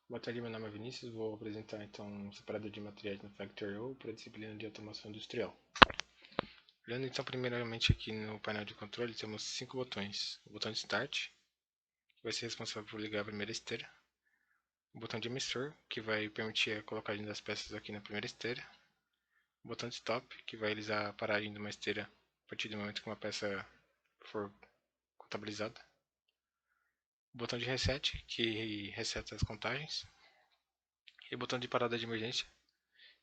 Boa tarde, meu nome é Vinícius. Vou apresentar então um separador de materiais no Factorio para a disciplina de automação industrial. Olhando então primeiramente aqui no painel de controle, temos 5 botões. O botão de Start, que vai ser responsável por ligar a primeira esteira. O botão de emissor, que vai permitir a colocagem das peças aqui na primeira esteira. O botão de Stop, que vai realizar a paragem de uma esteira a partir do momento que uma peça for contabilizada. O botão de Reset, que reseta as contagens. E o botão de parada de emergência,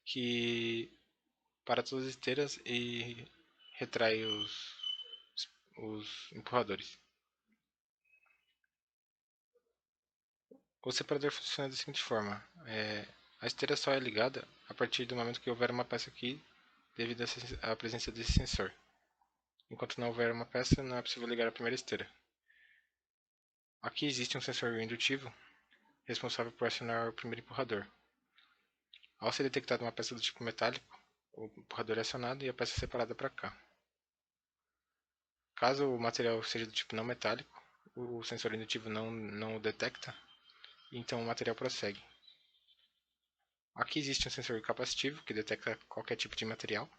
que para todas as esteiras e retrai os empurradores. O separador funciona da seguinte forma: a esteira só é ligada a partir do momento que houver uma peça aqui devido à presença desse sensor. Enquanto não houver uma peça, não é possível ligar a primeira esteira. Aqui existe um sensor indutivo responsável por acionar o primeiro empurrador. Ao ser detectada uma peça do tipo metálico, o empurrador é acionado e a peça é separada para cá. Caso o material seja do tipo não metálico, o sensor indutivo não o detecta, então o material prossegue. Aqui existe um sensor capacitivo que detecta qualquer tipo de material.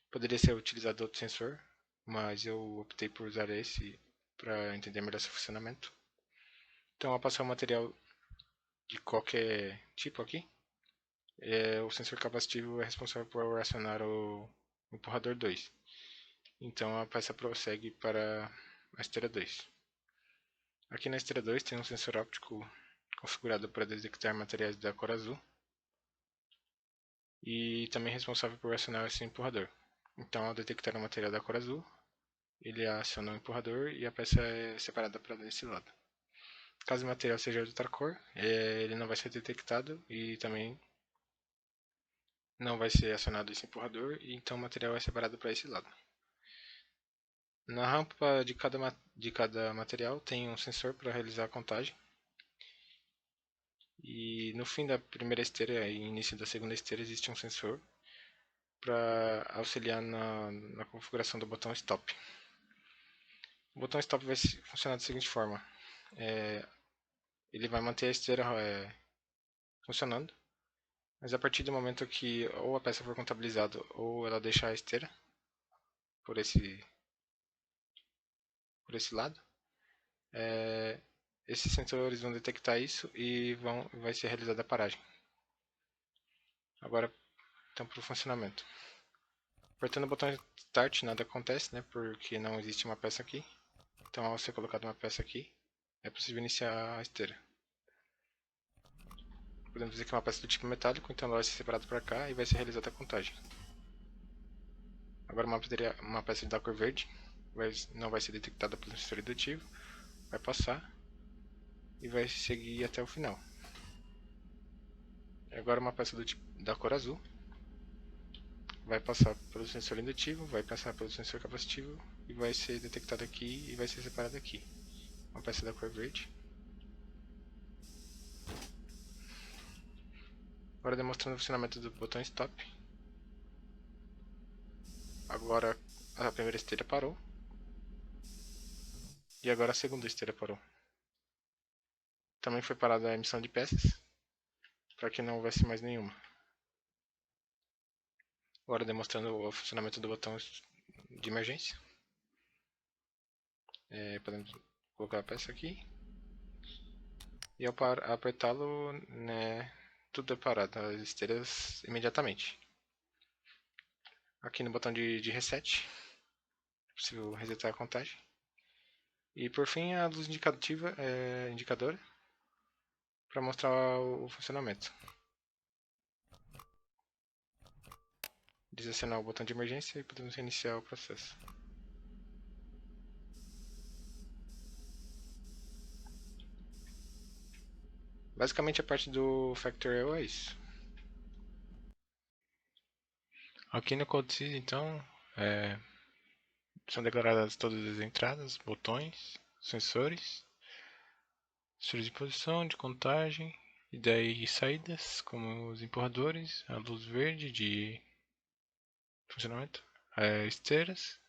Poderia ser utilizado outro sensor, mas eu optei por usar esse para entender melhor seu funcionamento. Então, ao passar o material de qualquer tipo aqui, o sensor capacitivo é responsável por acionar o empurrador 2. Então, a peça prossegue para a esteira 2. Aqui na esteira 2 tem um sensor óptico configurado para detectar materiais da cor azul e também responsável por acionar esse empurrador. Então, ao detectar o material da cor azul, ele aciona o empurrador e a peça é separada para esse lado. Caso o material seja de outra cor, ele não vai ser detectado e também não vai ser acionado esse empurrador, e então o material é separado para esse lado. Na rampa de cada material tem um sensor para realizar a contagem. E no fim da primeira esteira e início da segunda esteira existe um sensor para auxiliar na configuração do botão Stop. O botão Stop vai funcionar da seguinte forma: ele vai manter a esteira funcionando, mas a partir do momento que ou a peça for contabilizada ou ela deixar a esteira por esse lado, esses sensores vão detectar isso e vai ser realizada a paragem. Agora, então, para o funcionamento. Apertando o botão Start nada acontece, né, porque não existe uma peça aqui. Então, ao ser colocada uma peça aqui, é possível iniciar a esteira. Podemos dizer que é uma peça do tipo metálico, então ela vai ser separada para cá e vai ser realizada a contagem. Agora uma peça da cor verde não vai ser detectada pelo sensor indutivo, vai passar e vai seguir até o final. Agora uma peça da cor azul vai passar pelo sensor indutivo, vai passar pelo sensor capacitivo e vai ser detectada aqui e vai ser separada aqui. Uma peça da cor verde. Agora demonstrando o funcionamento do botão Stop. Agora a primeira esteira parou. E agora a segunda esteira parou. Também foi parada a emissão de peças, para que não houvesse mais nenhuma. Agora demonstrando o funcionamento do botão de emergência. Podemos colocar a peça aqui. E ao apertá-lo, né, tudo é parado, as esteiras imediatamente. Aqui no botão de reset, é possível resetar a contagem. E por fim a luz indicadora para mostrar o funcionamento. Desacionar o botão de emergência e podemos reiniciar o processo. Basicamente a parte do Factorio é isso. Aqui no CodeSys, então, são declaradas todas as entradas, botões, sensores de posição, de contagem, e daí saídas, como os empurradores, a luz verde de funcionamento, esteiras,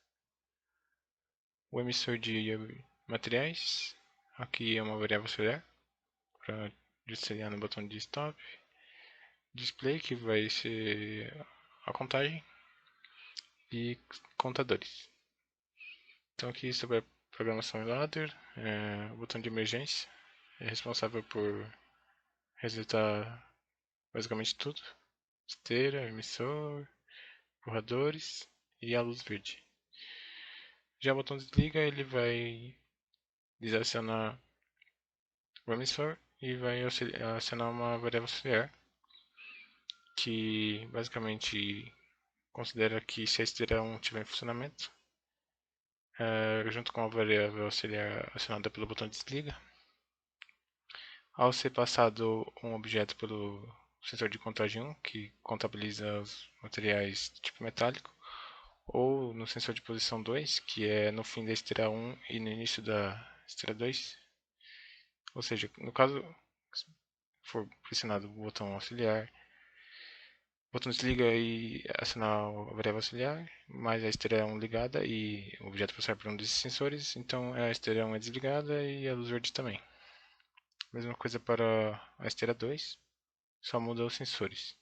o emissor de materiais, aqui é uma variável auxiliar para auxiliar no botão de stop, display, que vai ser a contagem, e contadores. Então aqui sobre a programação em ladder, o botão de emergência é responsável por resetar basicamente tudo: esteira, emissor, empurradores e a luz verde. Já o botão desliga, ele vai desacionar o emissor e vai acionar uma variável auxiliar, que basicamente considera que se a esteira 1 estiver em funcionamento, junto com a variável auxiliar acionada pelo botão desliga, ao ser passado um objeto pelo sensor de contagem 1, que contabiliza os materiais de tipo metálico, ou no sensor de posição 2, que é no fim da esteira 1 e no início da esteira 2. Ou seja, no caso, se for pressionado o botão auxiliar, o botão desliga e acionar a variável auxiliar, mas a esteira 1 ligada e o objeto passar por um desses sensores, então a esteira 1 é desligada e a luz verde também. Mesma coisa para a esteira 2, só muda os sensores.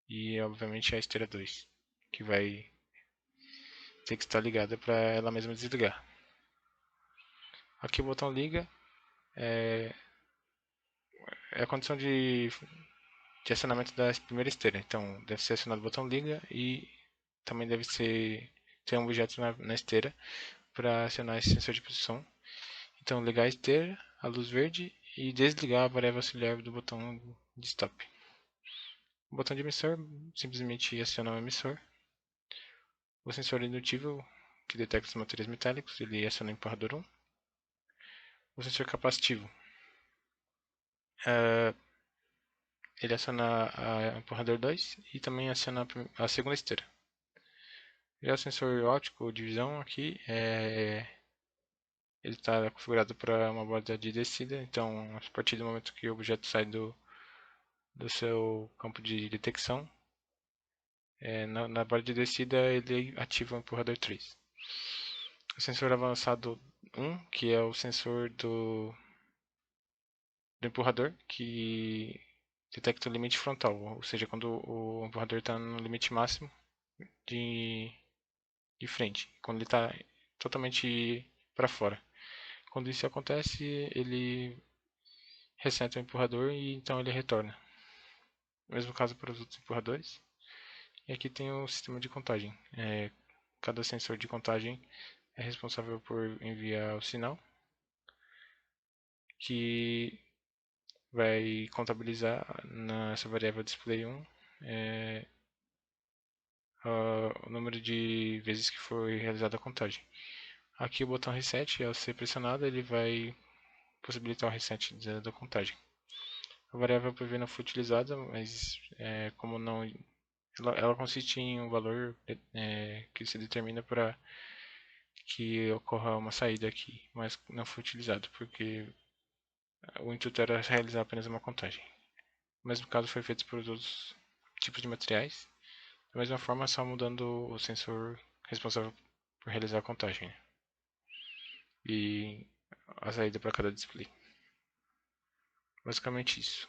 E obviamente a esteira 2, que vai ter que estar ligada para ela mesma desligar. Aqui o botão liga é a condição de acionamento da primeira esteira. Então deve ser acionado o botão liga e também deve ter um objeto na esteira para acionar esse sensor de posição. Então ligar a esteira, a luz verde, e desligar a variável auxiliar do botão de stop. O botão de emissor simplesmente aciona o emissor. O sensor indutível, que detecta os materiais metálicos, ele aciona o empurrador 1. O sensor capacitivo, ele aciona o empurrador 2 e também aciona a segunda esteira. Já o sensor óptico de visão aqui, ele está configurado para uma borda de descida, então a partir do momento que o objeto sai do seu campo de detecção, na borda de descida ele ativa o empurrador 3. O sensor avançado 1, que é o sensor do empurrador, que detecta o limite frontal, ou seja, quando o empurrador está no limite máximo de frente, quando ele está totalmente para fora. Quando isso acontece, ele reseta o empurrador e então ele retorna. Mesmo caso para os outros empurradores. E aqui tem o sistema de contagem. Cada sensor de contagem é responsável por enviar o sinal, que vai contabilizar nessa variável display 1 o número de vezes que foi realizada a contagem. Aqui o botão reset, ao ser pressionado, ele vai possibilitar o reset da contagem. A variável PV não foi utilizada, mas como não, ela consiste em um valor que se determina para que ocorra uma saída aqui, mas não foi utilizado porque o intuito era realizar apenas uma contagem. O mesmo caso foi feito para os outros tipos de materiais, da mesma forma, só mudando o sensor responsável por realizar a contagem, né? E a saída para cada display. Basicamente isso.